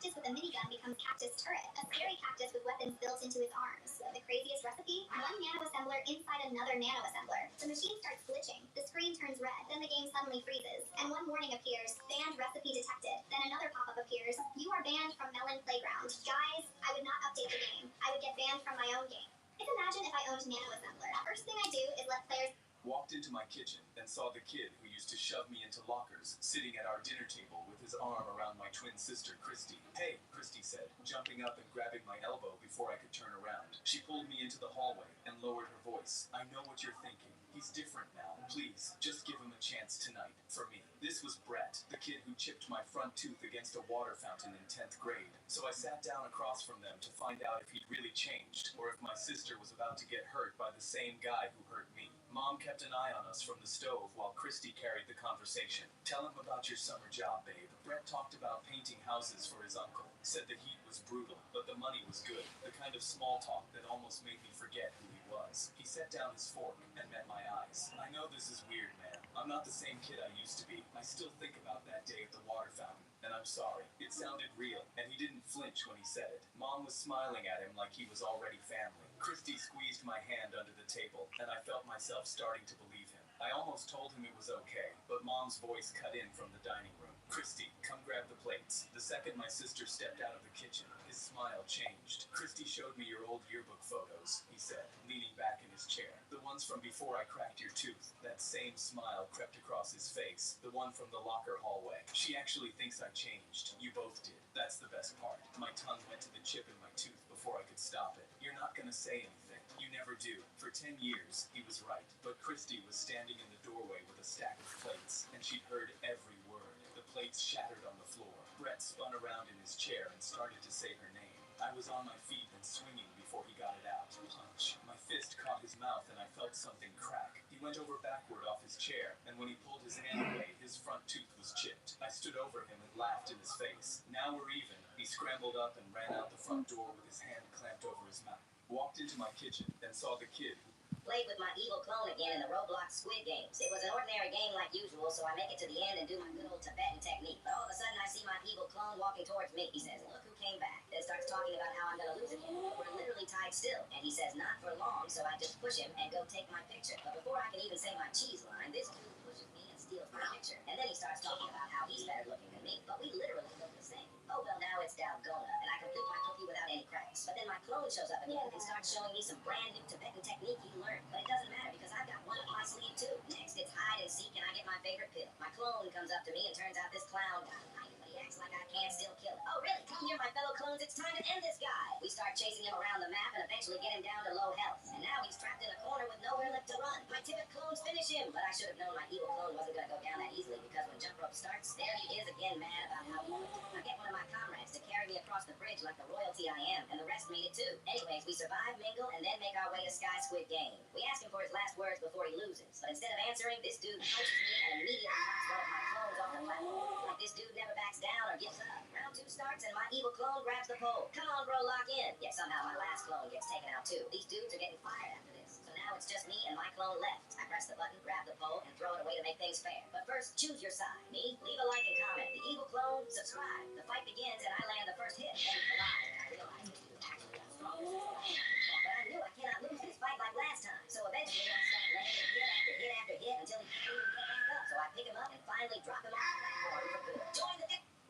cactus with a minigun becomes Cactus Turret, a scary cactus with weapons built into his arms. The craziest recipe? One nano-assembler inside another nano-assembler. The machine starts glitching, the screen turns red, then the game suddenly freezes, and one warning appears, banned recipe detected. Then another pop-up appears, you are banned from Melon Playground. Guys, I would not update the game. I would get banned from my own game. Just imagine if I owned nano-assembler. First thing I do is let players... Walked into my kitchen and saw the kid who used to shove me into lockers sitting at our dinner table with his arm around my twin sister, Christy. "Hey," Christy said, jumping up and grabbing my elbow before I could turn around. She pulled me into the hallway and lowered her voice. "I know what you're thinking. He's different now. Please, just give him a chance tonight, for me." This was Brett, the kid who chipped my front tooth against a water fountain in 10th grade. So I sat down across from them to find out if he'd really changed, or if my sister was about to get hurt by the same guy who hurt me. Mom kept an eye on us from the stove while Christy carried the conversation. "Tell him about your summer job, babe." Brett talked about painting houses for his uncle. Said the heat was brutal, but the money was good. The kind of small talk that almost made me forget who he was. He set down his fork and met my eyes. "I know this is weird, man. I'm not the same kid I used to be. I still think about that day at the water fountain, and I'm sorry." It sounded real, and he didn't flinch when he said it. Mom was smiling at him like he was already family. Christy squeezed my hand under the table, and I felt myself starting to believe him. I almost told him it was okay, but Mom's voice cut in from the dining room. "Christy, come grab the plates." The second my sister stepped out of the kitchen, his smile changed. "Christy showed me your old yearbook photos," he said, leaning back in his chair. "The ones from before I cracked your tooth." That same smile crept across his face, the one from the locker hallway. "She actually thinks I changed. You both did. That's the best part." My tongue went to the chip in my tooth before I could stop it. "You're not gonna say anything. You never do." For 10 years, he was right. But Christy was standing in the doorway with a stack of plates, and she'd heard every word. The plates shattered on the floor. Brett spun around in his chair and started to say her name. I was on my feet and swinging before he got it out. Punch. My fist caught his mouth and I felt something crack. He went over backward off his chair, and when he pulled his hand away, his front tooth was chipped. I stood over him and laughed in his face. "Now we're even." He scrambled up and ran out the front door with his hand clamped over his mouth. Walked into my kitchen and saw the kid who played with my evil clone again in the Roblox Squid Games. It was an ordinary game like usual, so I make it to the end and do my good old Tibetan technique. But all of a sudden, I see my evil clone walking towards me. He says, "Look who came back." Then starts talking about how I'm gonna lose again. We're literally tied still. And he says, "Not for long," so I just push him and go take my picture. But before I can even say my cheese line, this dude pushes me and steals my picture. And then he starts talking about how he's better looking than me. But we literally look the same. Oh, well, now it's Dalgona, and I complete my cookie without any cracks. But then my clone shows up again and starts showing me some brand new Tibetan technique he learned. But it doesn't matter because I've got one up my sleeve too. Next, it's hide and seek, and I get my favorite pill. My clone comes up to me and turns out this clown got a knife, but he acts like I can't still kill him. "Oh, really? Come here, my fellow clones. It's time to end this guy." We start chasing him around the map and eventually get him down to low health. And now he's trapped in a corner with nowhere left to run. My Tibet clones finish him. But I should have known my evil clone wasn't going to go down that easily because when jump rope starts, there he is again, mad about how he won. I get one of my comrades to carry me across the bridge like the royalty I am, and the rest made it too. Anyways, we survive, mingle, and then make our way to Sky Squid Game. We ask him for his last words before he loses, but instead of answering, this dude punches me and immediately knocks one of my clones off the platform. Like this dude never backs down or gives up. Round 2 starts and my evil clone grabs the pole. "Come on, bro, lock in." Yet somehow my last clone gets taken out too. These dudes are getting fired after this. So now it's just me and my clone left. I press the button, grab the pole, and throw it away to make things fair. But first, choose your side. Me, leave a like and comment. The evil clone, subscribe. The fight begins and I land the first hit. Then collide, and I realize this dude actually got stronger since the last time. But I knew I cannot lose this fight like last time. So eventually I start landing hit after hit after hit until he can't even get back up. So I pick him up and finally drop him off the platform for good. Join the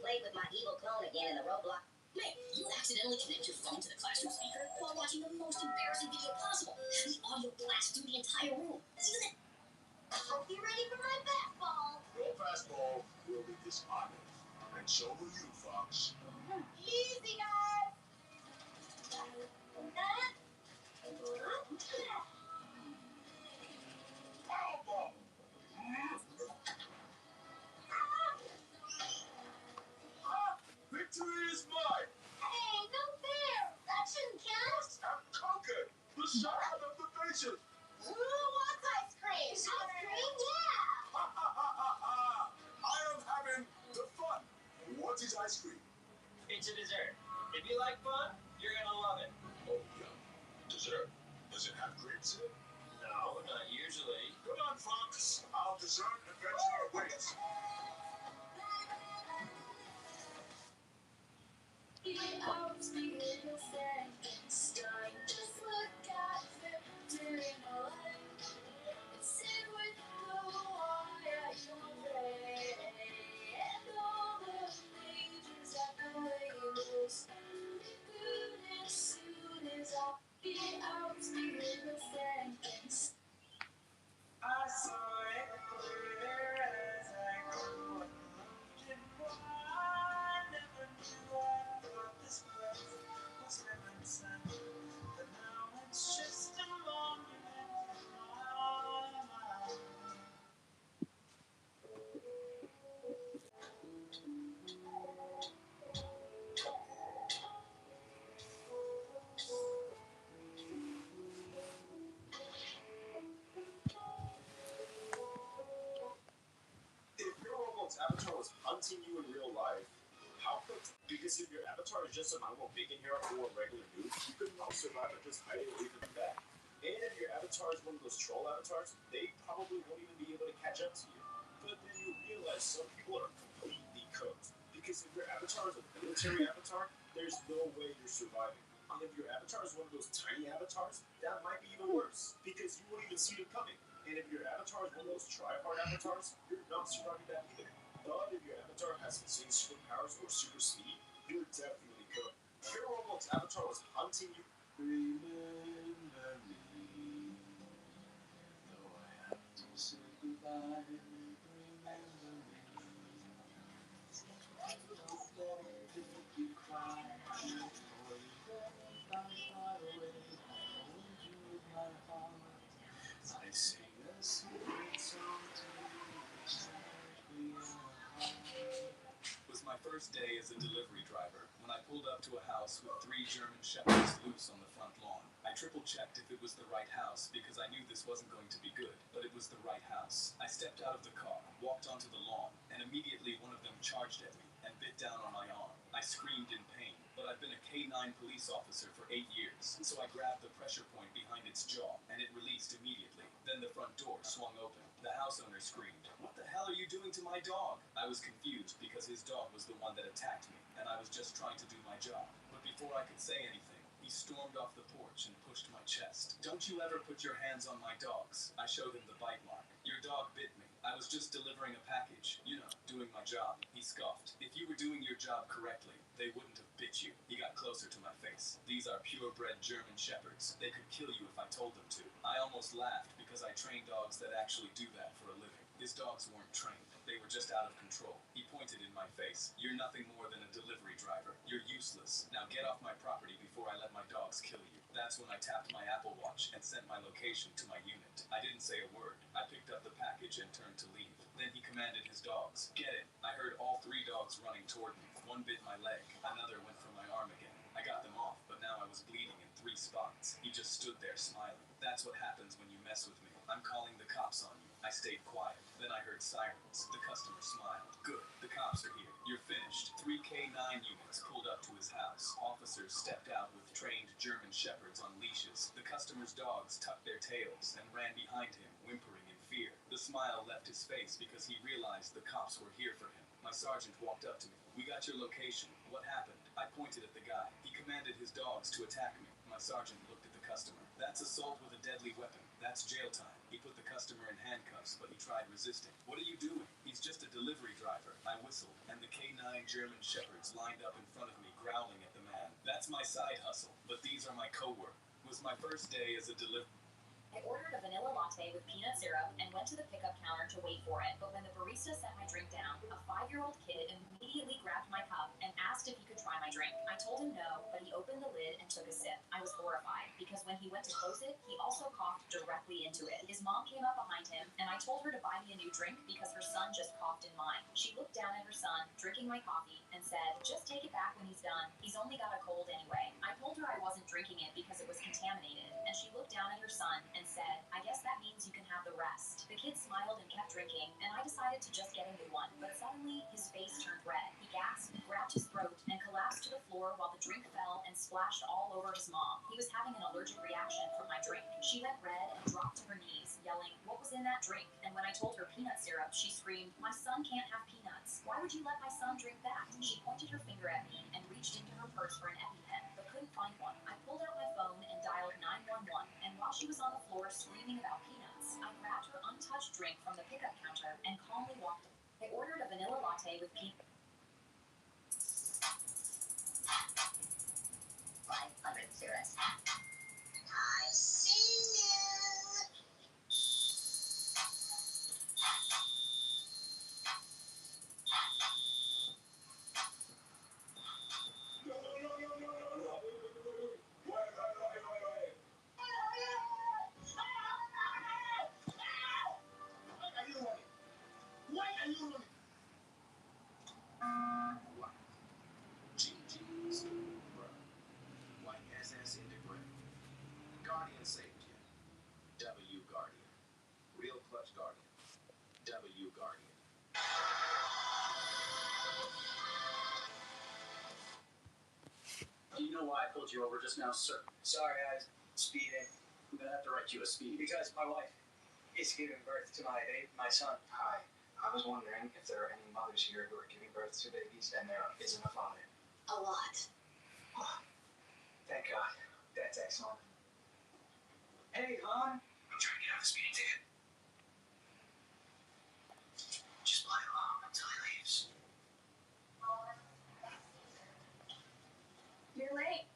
played with my evil clone again in the Roblox. Mate, you accidentally connect your phone to the classroom speaker while watching the most embarrassing video possible. The audio blasts through the entire room. Hope you're ready for my fastball. Your fastball will be dishonored. And so will you, Fox. Easy, guys. Foul ball. Victory is mine. Hey, no fair. That shouldn't count. I'm conquered. The side of the bases. Who wants ice cream? Ice cream, yeah. Ha ha ha ha ha. I am having the fun. What is ice cream? It's a dessert. If you like fun, you're gonna love it. Oh, yeah. Dessert. Does it have grapes in it? No, not usually. Good on, Fox. Our dessert adventure awaits. outspeeding Frankenstein. Just look at Victor in a light. Sit with the wire and all the pages at the labels. And be good as soon as I be outspeeding Frankenstein. I saw it clear as I grew up. And I never knew I thought this place was heaven sent. But now it's just a monument in my mind. If your Roblox avatar was hunting you in real life, how could? Because if your avatar is just a normal bacon hero or a regular dude, you could not survive at just hiding away from that. And if your avatar is one of those troll avatars, they probably won't even be able to catch up to you. But then you realize some people are completely cooked. Because if your avatar is a military avatar, there's no way you're surviving. And if your avatar is one of those tiny avatars, that might be even worse. Because you won't even see them coming. And if your avatar is one of those try-hard avatars, you're not surviving that either. But if your avatar has insane superpowers or super speed, you're definitely cooked. If your Roblox avatar was hunting you, remember me, though I have to say goodbye. Remember me, don't let it make you cry, or you never find far away. I hold you with my heart. I sing a secret song to you, me It was my first day as a delivery driver when I pulled up to a house with 3 German shepherds loose on the front lawn. I triple-checked if it was the right house because I knew this wasn't going to be good, but it was the right house. I stepped out of the car, walked onto the lawn, and immediately one of them charged at me and bit down on my arm. I screamed in pain, but I've been a K-9 police officer for 8 years, so I grabbed the pressure point behind its jaw, and it released immediately. Then the front door swung open. The house owner screamed, "What the hell are you doing to my dog?" I was confused because his dog was the one that attacked me, and I was just trying to do my job. But before I could say anything, he stormed off the porch and pushed my chest. "Don't you ever put your hands on my dogs." I showed him the bite mark. "Your dog bit me. I was just delivering a package. You know, doing my job." He scoffed. "If you were doing your job correctly, they wouldn't have bit you." He got closer to my face. "These are purebred German shepherds. They could kill you if I told them to." I almost laughed because I train dogs that actually do that for a living. His dogs weren't trained. They were just out of control. He pointed in my face. "You're nothing more than a delivery driver. You're useless. Now get off my property before I let my dogs kill you." That's when I tapped my Apple Watch and sent my location to my unit. I didn't say a word. I picked up the package and turned to leave. Then he commanded his dogs, "Get it." I heard all 3 dogs running toward me. One bit my leg. Another went for my arm again. I got them off, but now I was bleeding in 3 spots. He just stood there smiling. "That's what happens when you mess with me. I'm calling the cops on you." I stayed quiet. Then I heard sirens. The customer smiled. "Good. The cops are here. You're finished." 3 K-9 units pulled up to his house. Officers stepped out with trained German shepherds on leashes. The customer's dogs tucked their tails and ran behind him, whimpering in fear. The smile left his face because he realized the cops were here for him. My sergeant walked up to me. "We got your location. What happened?" I pointed at the guy. He commanded his dogs to attack me. My sergeant looked at the customer. "That's assault with a deadly weapon. That's jail time." He put the customer in handcuffs, but he tried resisting. "What are you doing?" "He's just a delivery driver." I whistled, and the K-9 German shepherds lined up in front of me, growling at the man. That's my side hustle, but these are my co-workers. It was my first day as a delivery. I ordered a vanilla latte with peanut syrup and went to the pickup counter to wait for it. But when the barista set my drink down, a 5-year-old kid immediately grabbed my cup and asked if he could try my drink. I told him no, but he opened the lid and took a sip. I was horrified because when he went to close it, he also coughed directly into it. His mom came up behind him, and I told her to buy me a new drink because her son just coughed in mine. She looked down at her son, drinking my coffee, and said, "Just take it back when he's done. He's only got a cold anyway." I told her I wasn't drinking it because it was contaminated, and she looked down at her son and said, "I guess that means you can have the rest." The kid smiled and kept drinking, and I decided to just get a new one. But suddenly, his face turned red. He gasped, grabbed his throat, and collapsed to the floor while the drink fell and splashed all over his mom. He was having an allergic reaction from my drink. She went red and dropped to her knees, yelling, "What was in that drink?" And when I told her peanut syrup, she screamed, "My son can't have peanuts. Why would you let my son drink that?" She pointed her finger at me and reached into her purse for an she was on the floor screaming about peanuts, I grabbed her untouched drink from the pickup counter and calmly walked. I ordered a vanilla latte with peanuts. 500 cigarettes. I see you. GG's. Bruh. White SS into gray. Guardian saved you. W Guardian. Real clutch Guardian. W Guardian. Do you know why I pulled you over just now, sir? Sorry, I was speeding. I'm gonna have to write you a speed. Because my wife is giving birth to my son. Hi. I was wondering if there are any mothers here who are giving birth to babies and there isn't a father. A lot. Oh, thank God. That's excellent. Hey, hon. I'm trying to get out of the speeding ticket. Just play along until he leaves. You're late.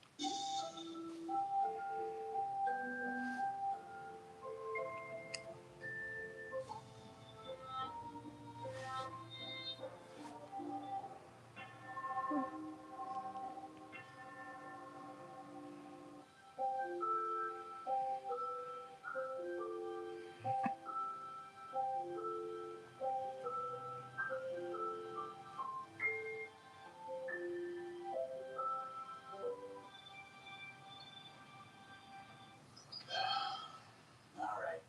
Alright.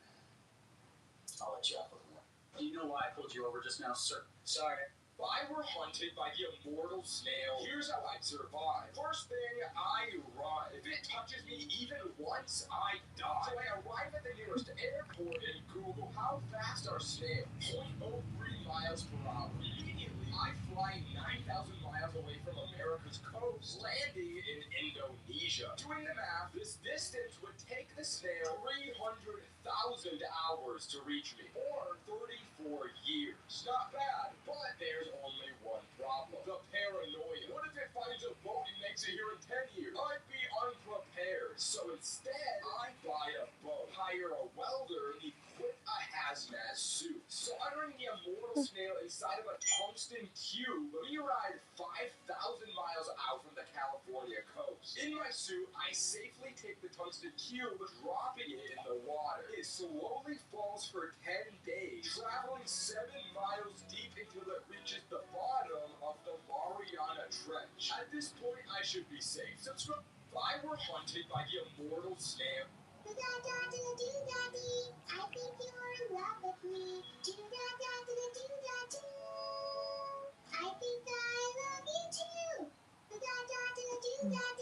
I'll let you off with one. Do you know why I pulled you over just now, sir? Sorry. If I were hunted by the immortal snail, here's how I'd survive. First thing, I run. If it touches me even once, I die. So I arrive at the nearest airport and Google, how fast are snails? 0.03 miles per hour. Immediately, I fly 9,000 miles away from America's coast, landing in Indonesia. Doing the math, this distance would take the snail 300,000 hours to reach me, or 34 years. Not bad, but there's only one problem. The paranoia. What if it finds a boat and makes it here in 10 years? I'd be unprepared. So instead, I buy a boat, hire a welder, and equip a hazmat suit. Soldering the immortal snail inside of a tungsten cube, we ride 5,000 miles out from the California coast. In my suit, I safely take the tungsten cube, dropping it in the water. It slowly falls for 10 days, traveling 7 miles deep until it reaches the bottom of the Mariana Trench. At this point, I should be safe. Subscribe. If I were hunted by the immortal snail, Do-da-da-da-do-da-dee. I think you're in love with me. Do-da-da-da-do-da-doo. I think I love you too. Do-da-da-da-do-da-dee.